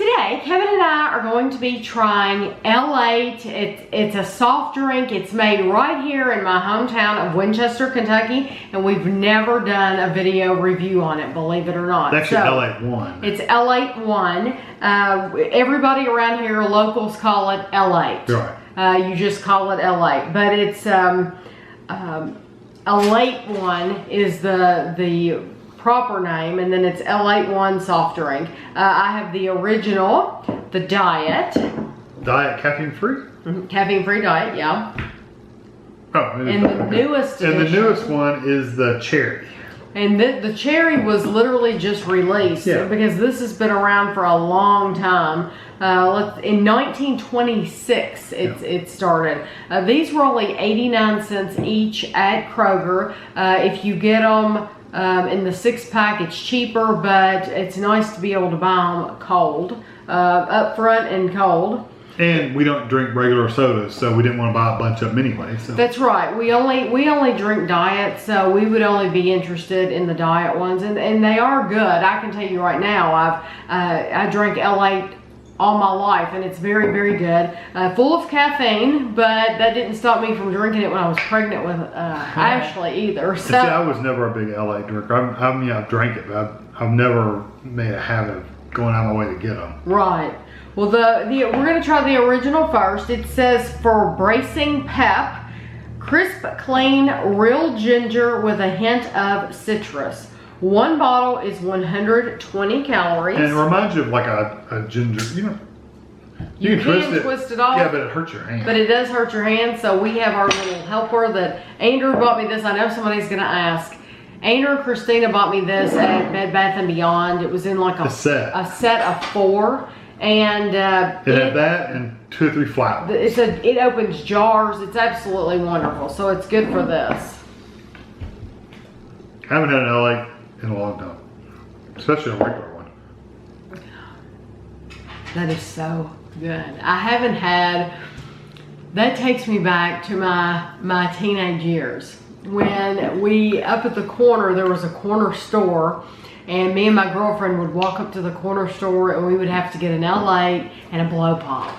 Today, Kevin and I are going to be trying Ale-8. It's a soft drink. It's made right here in my hometown of Winchester, Kentucky, and we've never done a video review on it, believe it or not. It's actually Ale-8 It's Ale-8. Everybody around here, locals call it Ale-8. Right. You just call it Ale-8, but it's Ale-8 is the proper name, and then it's Ale-8 soft drink. I have the original, the diet. Diet caffeine free? Caffeine free diet, yeah. Oh, it is. And the newest And the edition, newest one is the cherry. and the cherry was literally just released, Yeah. because this has been around for a long time. In 1926 it started. These were only 89 cents each at Kroger. If you get them in the 6-pack, it's cheaper, but it's nice to be able to buy them cold, up front and cold. And we don't drink regular sodas, so we didn't want to buy a bunch of them anyway. So. That's right. We only drink diet, so we would only be interested in the diet ones, and they are good. I can tell you right now, I drank Ale-8 all my life, and it's very, very good. Full of caffeine, but that didn't stop me from drinking it when I was pregnant with Ashley either. So See, I was never a big Ale-8 drinker. I mean, I've drank it, but I've never made a habit of going out of my way to get them. right. Well, we're gonna try the original first. It says for bracing pep, crisp, clean, real ginger with a hint of citrus. One bottle is 120 calories. And it reminds you of like a ginger, you can twist it off. Yeah, but it hurts your hand. But it does hurt your hand, so we have our little helper that Andrew bought me this. I know somebody's gonna ask. Andrew and Christina bought me this at Bed Bath & Beyond. It was in like a set of 4. And it had that and 2 or 3 flat ones. It opens jars. It's absolutely wonderful. So it's good for this. I haven't had an Ale-8 in a long time, especially a regular one. That is so good. I haven't had. That takes me back to my teenage years when we up at the corner there was a corner store. And me and my girlfriend would walk up to the corner store, and we would have to get an Ale-8 and a blow pop.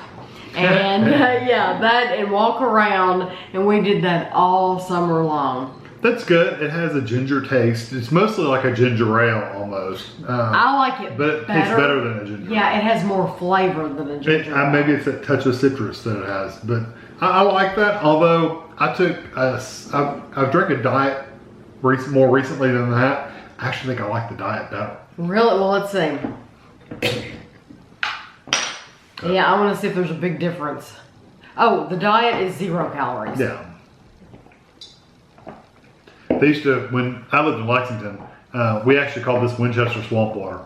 And and walk around, and we did that all summer long. That's good. It has a ginger taste. It's mostly like a ginger ale almost. I like it but it tastes better than a ginger ale. Yeah, it has more flavor than a ginger ale. Maybe it's a touch of citrus that it has. But I like that, although I've drank a diet more recently than that. I actually think I like the diet better. Really? Well, let's see. Yeah, I want to see if there's a big difference. Oh, the diet is 0 calories. Yeah. They used to, when I lived in Lexington, we actually called this Winchester swamp water.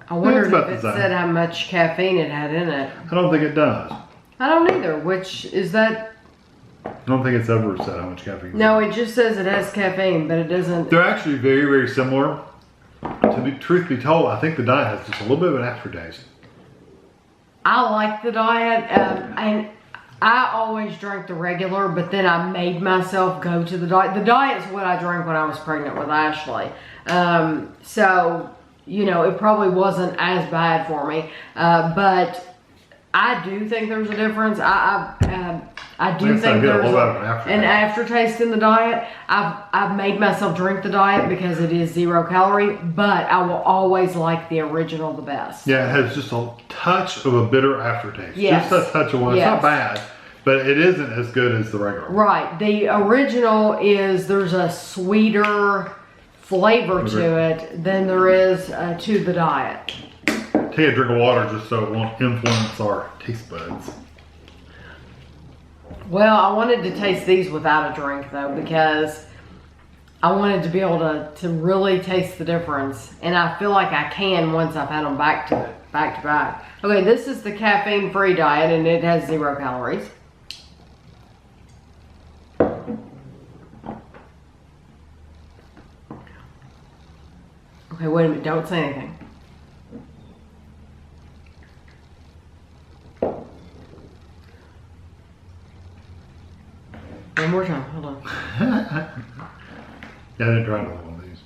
I wondered if it said how much caffeine it had in it. I don't think it does. I don't either. Which is that? I don't think it's ever said how much caffeine. No, it just says it has caffeine, but it doesn't. They're actually very, very similar. Truth be told, I think the diet has just a little bit of an aftertaste. I like the diet, and I always drank the regular, but then I made myself go to the diet. The diet is what I drank when I was pregnant with Ashley. So, it probably wasn't as bad for me, but I do think there's a difference. I do think there's an aftertaste in the diet. I've made myself drink the diet because it is 0 calorie, but I will always like the original the best. Yeah, it has just a touch of a bitter aftertaste. Yes. Just a touch of one. It's Yes. not bad, but it isn't as good as the regular. Right. The original there's a sweeter flavor to it than there is to the diet. Take a drink of water just so it won't influence our taste buds. Well, I wanted to taste these without a drink though, because I wanted to be able to really taste the difference, and I feel like I can once I've had them back to back. Okay, this is the Caffeine Free Diet, and it has 0 calories. Okay, wait a minute, don't say anything. One more time, hold on. Yeah, I didn't try another one of these.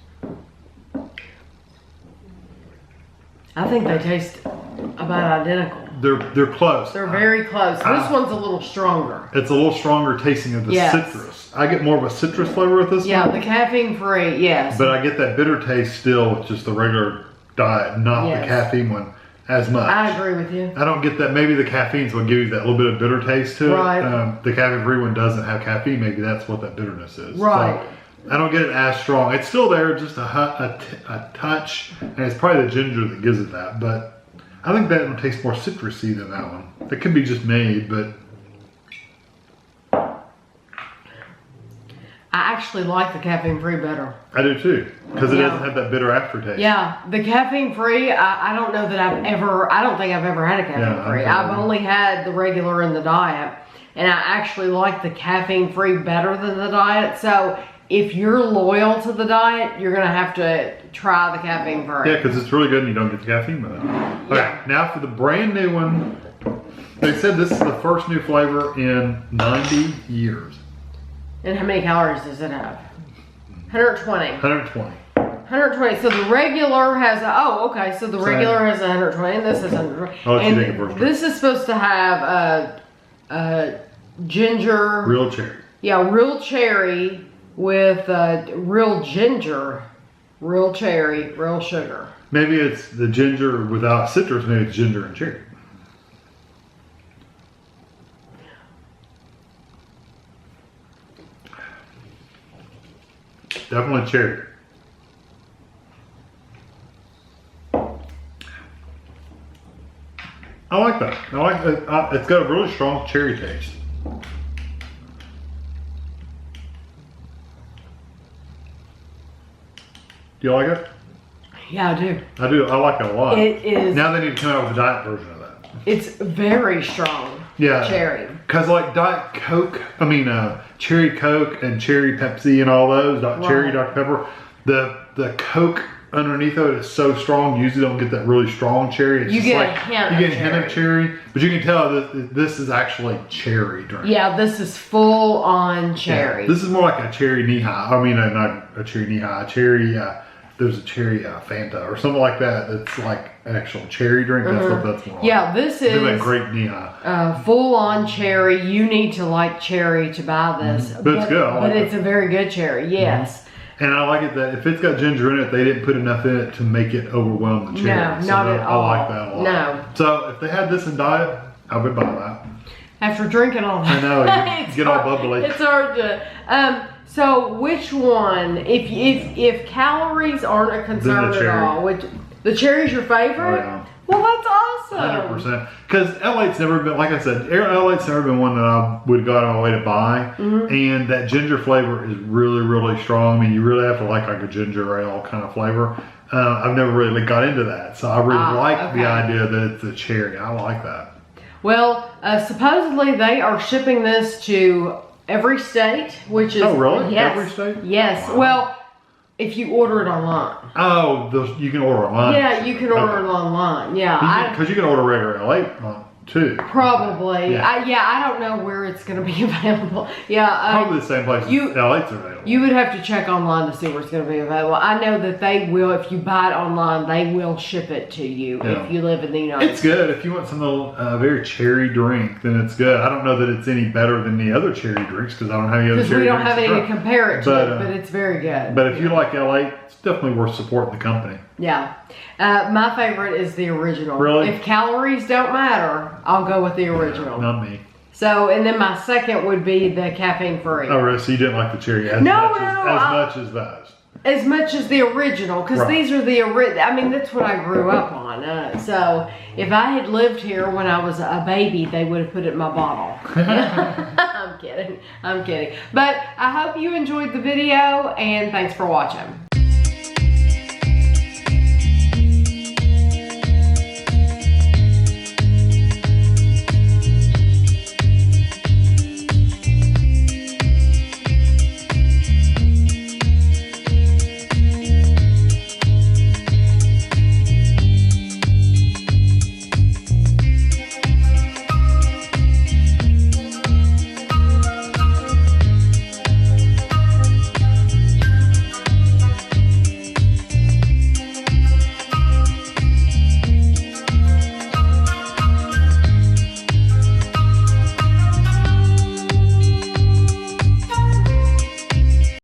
I think they taste about identical. They're close. They're very close. This one's a little stronger. It's a little stronger tasting of the citrus. I get more of a citrus flavor with this one. Yeah, the caffeine free, yes. But I get that bitter taste still with just the regular diet, not the caffeine one as much. I agree with you. I don't get that. Maybe the caffeine's what gives you that little bit of bitter taste to Right. it. The caffeine free one doesn't have caffeine. Maybe that's what that bitterness is. Right. So I don't get it as strong. It's still there, just a touch, and it's probably the ginger that gives it that. But I think that one tastes more citrusy than that one. It could be just me, but I actually like the caffeine free better. I do too, because it doesn't have that bitter aftertaste. Yeah, the caffeine free, I don't know that I don't think I've ever had a caffeine free. I've only had the regular and the diet, and I actually like the caffeine free better than the diet. So if you're loyal to the diet, you're going to have to try the caffeine free. Yeah, because it's really good and you don't get the caffeine with it. Okay, now for the brand new one. They said this is the first new flavor in 90 years. And how many calories does it have? 120. 120. 120. So the regular has so the regular has 120 and this is 120. I'll let you take it first. This is supposed to have ginger. Real cherry. Yeah, real cherry with real ginger, real cherry, real sugar. Maybe it's the ginger without citrus. Maybe it's ginger and cherry. Definitely cherry. I like that. I like that. It's got a really strong cherry taste. Do you like it? Yeah, I do. I do. I like it a lot. It is. Now they need to come out with a diet version of that. It's very strong. Yeah. Cherry. Because like Diet Coke, Cherry Coke and Cherry Pepsi and all those, Cherry Dr. Pepper, the Coke underneath of it is so strong, you usually don't get that really strong cherry. It's you just get like, a hint you get a hint of cherry, but you can tell that this is actually cherry drink. Yeah, this is full on cherry. Yeah, this is more like a cherry knee-high. I mean, not a cherry knee-high, a cherry, there's a cherry Fanta or something like that. That's like an actual cherry drink. That's what that's more like. Yeah, this is like grape knee-high. full on cherry. You need to like cherry to buy this. But it's good. But it's a very good cherry, yes. And I like it that if it's got ginger in it, they didn't put enough in it to make it overwhelm the cherry. No, not at all. I like that a lot. No. So if they had this in diet, I would buy that. After drinking all that. I know, you get all bubbly. It's hard to. So which one? If calories aren't a concern at all, the cherry's your favorite? Oh, yeah. Well, that's awesome. 100%. Because L8's never been, like I said, L8's never been one that I would go out of my way to buy. And that ginger flavor is really, really strong. I mean, you really have to like a ginger ale kind of flavor. I've never really got into that. So I really like the idea that it's a cherry. I like that. Well, supposedly they are shipping this to every state, which is... Oh, really? Yes. Every state? Yes. Wow. Well, if you order it online. Oh, you can order online. Yeah, you can order it online. Yeah. Because you can order regular L8 too. Probably. Yeah. I don't know where it's going to be available. Yeah. Probably the same place L8's are available. You would have to check online to see where it's going to be available. I know that they will, if you buy it online, they will ship it to you if you live in the United States. It's good. If you want some very cherry drink, then it's good. I don't know that it's any better than the other cherry drinks because I don't have any other cherry drinks. Because we don't have any to compare it to, but it's very good. But if you like L8, it's definitely worth supporting the company. Yeah. My favorite is the original. Really? If calories don't matter, I'll go with the original. Not me. So, and then my second would be the caffeine free. Oh, really? So you didn't like the cherry as much as those? As much as the original, because these are the original. I mean, that's what I grew up on. So, if I had lived here when I was a baby, they would have put it in my bottle. I'm kidding. But I hope you enjoyed the video, and thanks for watching.